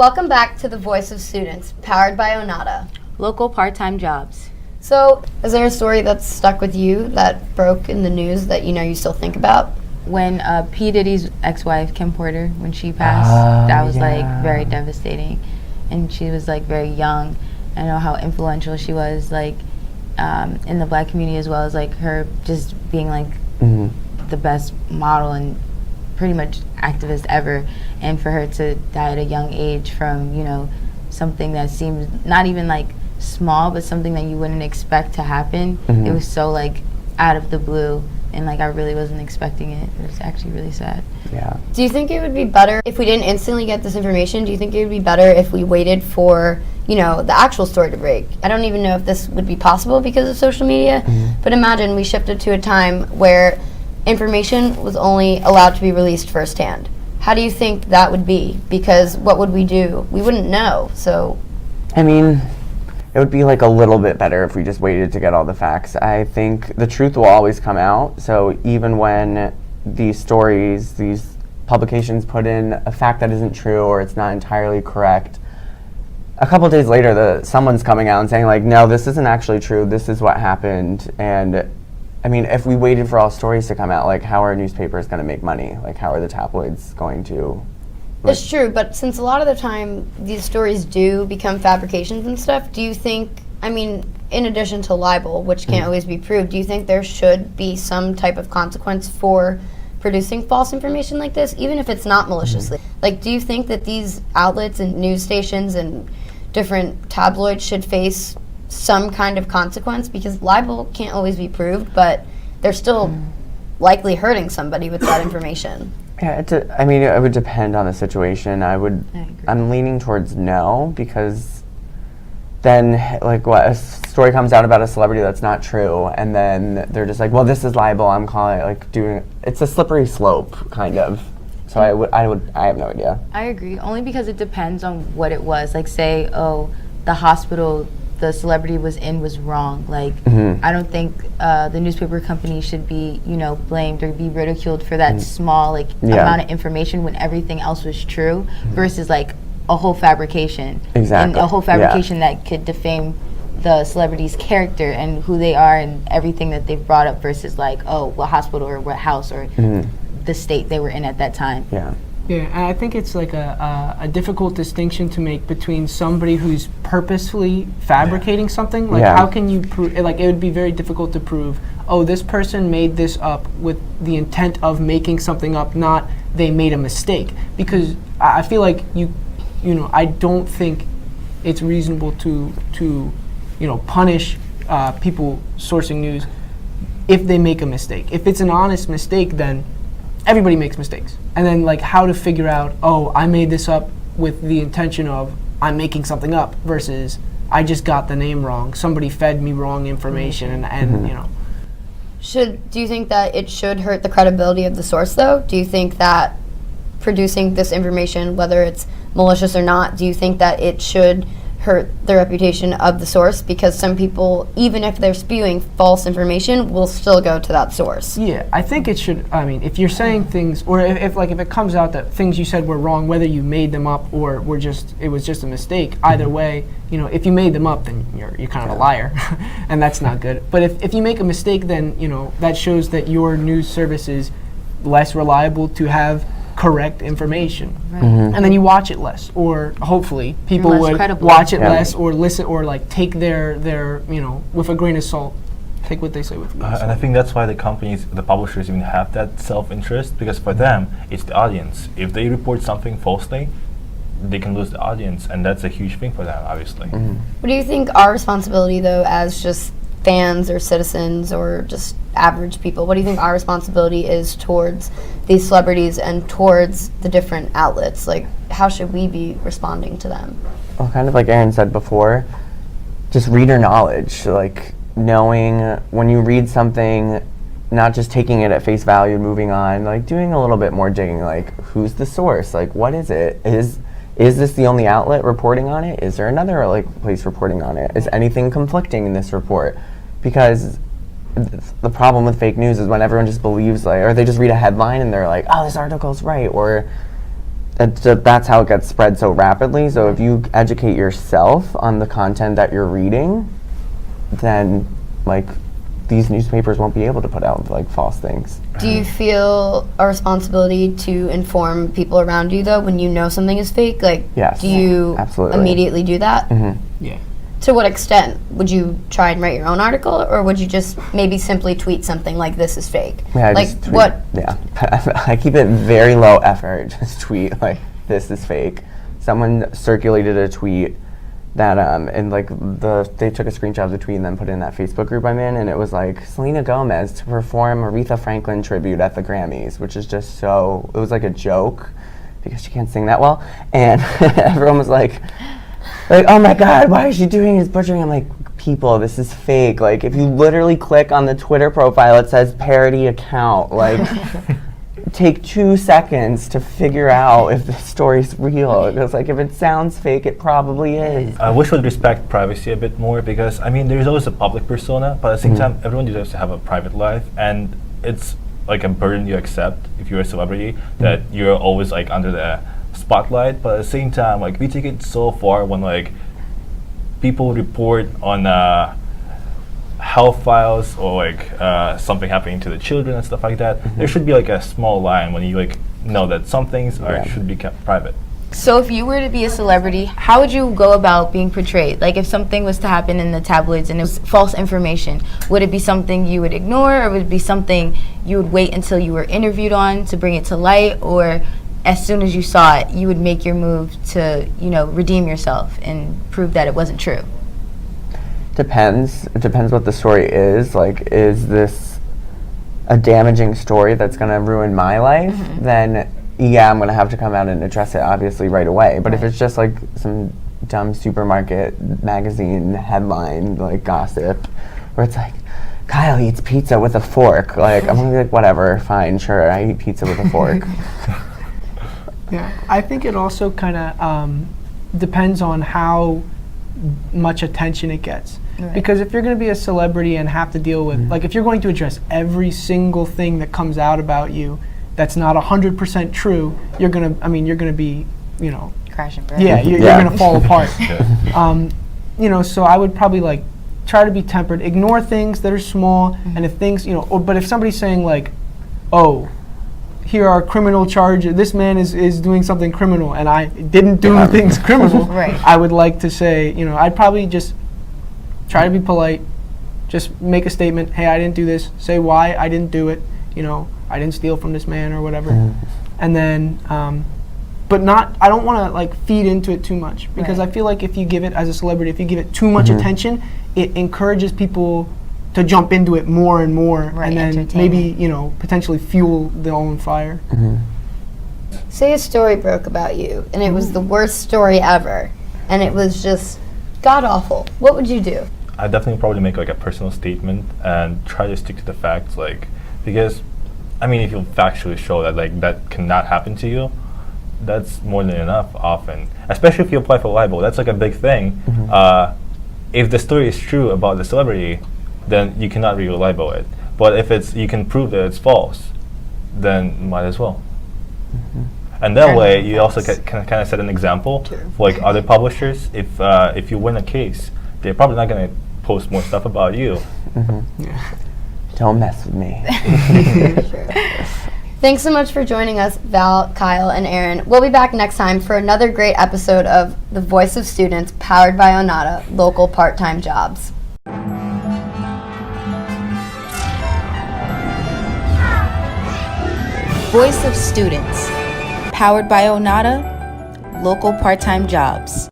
Welcome back to The Voice of Students, powered by Onada. Local part-time jobs. So, is there a story that's stuck with you that broke in the news that you still think about? When P. Diddy's ex-wife, Kim Porter, when she passed, that was like very devastating. And she was like very young. I know how influential she was like in the Black community, as well as like her just being like the best model and pretty much activist ever. And for her to die at a young age from, something that seems not even like small, but something that you wouldn't expect to happen. It was so like out of the blue, and like I really wasn't expecting it. It was actually really sad. Yeah. Do you think it would be better if we didn't instantly get this information? Do you think it would be better if we waited for, the actual story to break? I don't even know if this would be possible because of social media, but imagine we shifted to a time where information was only allowed to be released firsthand. How do you think that would be? Because what would we do? We wouldn't know, so. I mean, it would be like a little bit better if we just waited to get all the facts. I think the truth will always come out, so even when these stories, these publications put in a fact that isn't true or it's not entirely correct, a couple days later someone's coming out and saying like, no, this isn't actually true, this is what happened. And I mean, if we waited for all stories to come out, like how are newspapers going to make money? Like how are the tabloids going to? It's true, but since a lot of the time these stories do become fabrications and stuff, do you think, in addition to libel, which can't always be proved, do you think there should be some type of consequence for producing false information like this, even if it's not maliciously? Like, do you think that these outlets and news stations and different tabloids should face some kind of consequence? Because libel can't always be proved, but they're still likely hurting somebody with that information. Yeah, it would depend on the situation. I'm leaning towards no, because then, like, what, a story comes out about a celebrity that's not true, and then they're just like, well, this is libel, I'm calling it, like, it's a slippery slope, kind of. So I have no idea. I agree, only because it depends on what it was. Like, say, the hospital the celebrity was in was wrong. Like, I don't think the newspaper company should be, blamed or be ridiculed for that small, amount of information when everything else was true, versus, like, a whole fabrication. Exactly. And a whole fabrication that could defame the celebrity's character and who they are and everything that they've brought up, versus, like, what hospital or what house or the state they were in at that time. Yeah. Yeah, and I think it's like a difficult distinction to make between somebody who's purposefully fabricating something. Like, how can you prove? Like, it would be very difficult to prove. Oh, this person made this up with the intent of making something up, not they made a mistake. Because I feel like I don't think it's reasonable to punish people sourcing news if they make a mistake. If it's an honest mistake, then everybody makes mistakes. And then, like, how to figure out, I made this up with the intention of I'm making something up, versus I just got the name wrong. Somebody fed me wrong information, and Do you think that it should hurt the credibility of the source, though? Do you think that producing this information, whether it's malicious or not, do you think that it should hurt the reputation of the source? Because some people, even if they're spewing false information, will still go to that source. Yeah, I think it should. I mean, if you're saying things, or if it comes out that things you said were wrong, whether you made them up or it was just a mistake, either way, if you made them up, then you're kind of a liar, and that's not good. But if you make a mistake, then that shows that your news service is less reliable to have correct information, and then you watch it less, or hopefully people would watch it less, or listen, or like take their with a grain of salt, take what they say with a grain of salt. And I think that's why the companies, the publishers, even have that self-interest, because for them it's the audience. If they report something falsely, they can lose the audience, and that's a huge thing for them, obviously. What do you think our responsibility, though, as just fans or citizens or just average people, what do you think our responsibility is towards these celebrities and towards the different outlets? Like, how should we be responding to them? Well, kind of like Aaron said before, just reader knowledge, like knowing when you read something, not just taking it at face value and moving on, like doing a little bit more digging, like who's the source, like what is it? Is this the only outlet reporting on it? Is there another place reporting on it? Is anything conflicting in this report? Because the problem with fake news is when everyone just believes, or they just read a headline and they're like, oh, this article's right, or that's how it gets spread so rapidly. So if you educate yourself on the content that you're reading, then like these newspapers won't be able to put out like false things. Do you feel a responsibility to inform people around you though when you know something is fake? Like, Yes, do you absolutely. immediately do that? Yeah. To what extent? Would you try and write your own article, or would you just maybe simply tweet something like "this is fake"? Yeah, I like just tweet, what? Yeah, I keep it very low effort. Just tweet like this is fake. Someone circulated a tweet that and like they took a screenshot of the tweet and then put it in that Facebook group I'm in, and it was like Selena Gomez to perform Aretha Franklin tribute at the Grammys, which is just so. It was like a joke because she can't sing that well, and everyone was like, oh my God, why is she doing this butchering? I'm like, people, this is fake. Like, if you literally click on the Twitter profile, it says parody account. Like, take 2 seconds to figure out if the story's real. Because, like, if it sounds fake, it probably is. I wish we'd respect privacy a bit more because, I mean, there's always a public persona, but at the same time, everyone deserves to have a private life, and it's like a burden you accept if you're a celebrity that you're always like under the spotlight. But at the same time, like we take it so far when like people report on health files or like something happening to the children and stuff like that. There should be like a small line when you like know that some things should be kept private. So if you were to be a celebrity, how would you go about being portrayed? Like if something was to happen in the tabloids and it was false information, would it be something you would ignore, or would it be something you would wait until you were interviewed on to bring it to light, or as soon as you saw it, you would make your move to, you know, redeem yourself and prove that it wasn't true? Depends. It depends what the story is. Like, is this a damaging story that's going to ruin my life? Then yeah, I'm going to have to come out and address it obviously right away. But if it's just like some dumb supermarket magazine headline, like gossip, where it's like, Kyle eats pizza with a fork. Like, I'm going to be like, whatever, fine, sure, I eat pizza with a fork. Yeah, I think it also kind of depends on how much attention it gets. Right. Because if you're going to be a celebrity and have to deal with, like, if you're going to address every single thing that comes out about you that's not 100% true, you're going to be, you know, Crash and burn. yeah, you're going to fall apart. Yeah. You know, so I would probably like try to be tempered, ignore things that are small, and if things, you know, but if somebody's saying like, oh, here are criminal charges, this man is doing something criminal, and I didn't do things criminal, Right. I would like to say, you know, I'd probably just try to be polite, just make a statement, hey, I didn't do this, say why I didn't do it, you know, I didn't steal from this man or whatever, and then, but not, I don't want to like feed into it too much, because Right. I feel like if you give it, as a celebrity, if you give it too much attention, it encourages people to jump into it more and more, Right, and then entertainment. maybe, you know, potentially fuel their own fire. Say a story broke about you, and it was the worst story ever, and it was just god awful. What would you do? I definitely probably make like a personal statement and try to stick to the facts, like, because I mean, if you factually show that like that cannot happen to you, that's more than enough often, especially if you apply for libel. That's like a big thing. If the story is true about the celebrity, then you cannot really libel it. But if it's, you can prove that it's false, then might as well. And that way, you also can kind of set an example for like other publishers. If you win a case, they're probably not going to post more stuff about you. Don't mess with me. Thanks so much for joining us, Val, Kyle, and Aaron. We'll be back next time for another great episode of The Voice of Students, powered by Onata, local part-time jobs. Voice of Students, powered by Onata, local part-time jobs.